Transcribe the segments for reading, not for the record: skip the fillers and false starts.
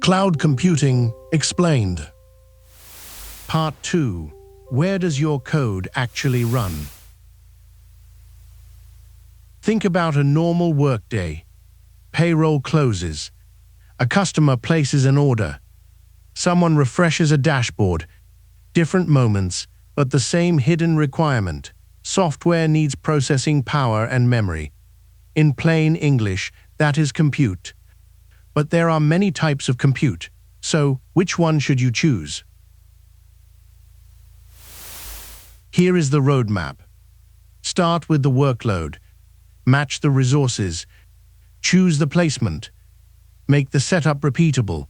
Cloud Computing Explained. Part 2. Where does your code actually run? Think about a normal workday. Payroll closes. A customer places an order. Someone refreshes a dashboard. Different moments, but the same hidden requirement. Software needs processing power and memory. In plain English, that is compute. But there are many types of compute, so which one should you choose? Here is the roadmap. Start with the workload. Match the resources. Choose the placement. Make the setup repeatable.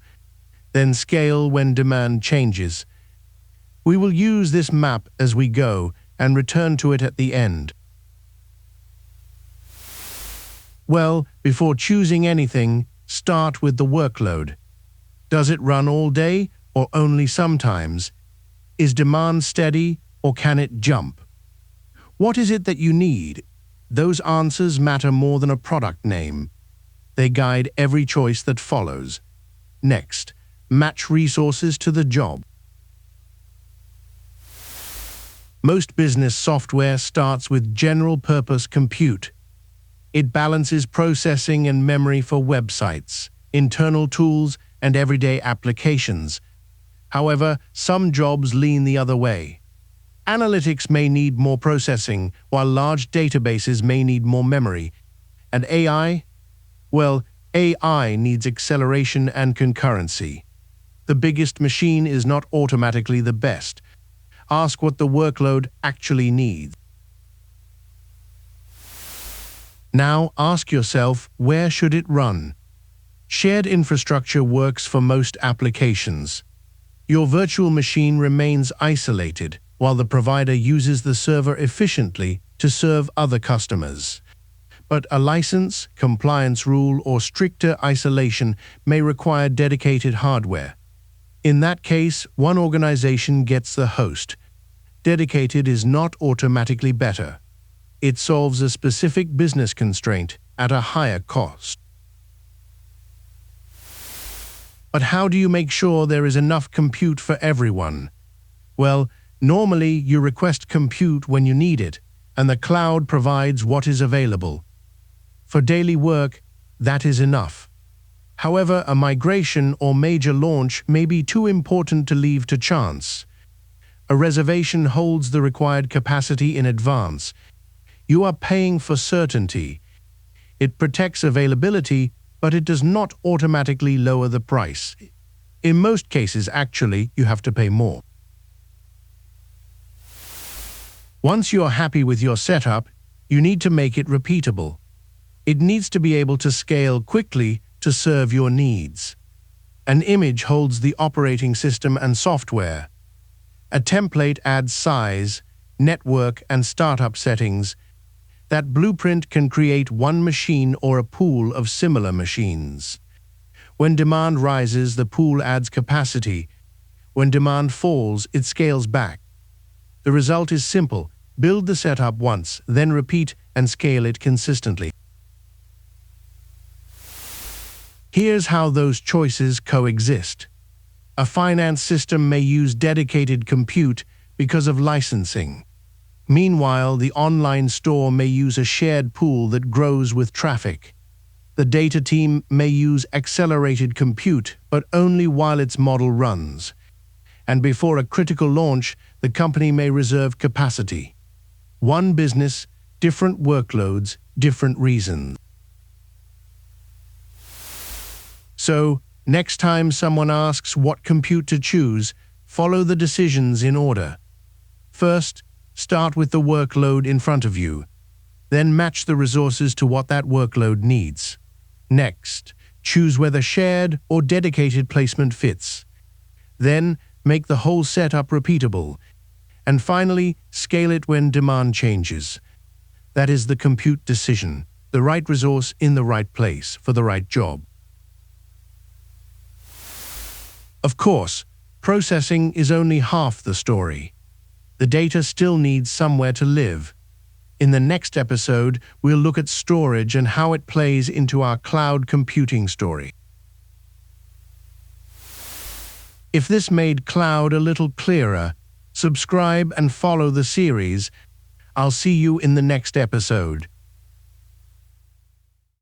Then scale when demand changes. We will use this map as we go and return to it at the end. Well, before choosing anything, start with the workload. Does it run all day or only sometimes? Is demand steady or can it jump? What is it that you need? Those answers matter more than a product name. They guide every choice that follows. Next, match resources to the job. Most business software starts with general-purpose compute. It balances processing and memory for websites, internal tools, and everyday applications. However, some jobs lean the other way. Analytics may need more processing, while large databases may need more memory. And AI? Well, AI needs acceleration and concurrency. The biggest machine is not automatically the best. Ask what the workload actually needs. Now ask yourself, where should it run? Shared infrastructure works for most applications. Your virtual machine remains isolated, while the provider uses the server efficiently to serve other customers. But a license, compliance rule, or stricter isolation may require dedicated hardware. In that case, one organization gets the host. Dedicated is not automatically better. It solves a specific business constraint at a higher cost. But how do you make sure there is enough compute for everyone? Well, normally you request compute when you need it, and the cloud provides what is available. For daily work, that is enough. However, a migration or major launch may be too important to leave to chance. A reservation holds the required capacity in advance. You are paying for certainty. It protects availability, but it does not automatically lower the price. In most cases, actually, you have to pay more. Once you are happy with your setup, you need to make it repeatable. It needs to be able to scale quickly to serve your needs. An image holds the operating system and software. A template adds size, network, and startup settings. That blueprint can create one machine or a pool of similar machines. When demand rises, the pool adds capacity. When demand falls, it scales back. The result is simple. Build the setup once, then repeat and scale it consistently. Here's how those choices coexist. A finance system may use dedicated compute because of licensing. Meanwhile, the online store may use a shared pool that grows with traffic. The data team may use accelerated compute, but only while its model runs. And before a critical launch, the company may reserve capacity. One business, different workloads, different reasons. So, next time someone asks what compute to choose, follow the decisions in order. First, start with the workload in front of you. Then match the resources to what that workload needs. Next, choose whether shared or dedicated placement fits. Then, make the whole setup repeatable. And finally, scale it when demand changes. That is the compute decision, the right resource in the right place for the right job. Of course, processing is only half the story. The data still needs somewhere to live. In the next episode, we'll look at storage and how it plays into our cloud computing story. If this made Cloud a little clearer, subscribe and follow the series. I'll see you in the next episode.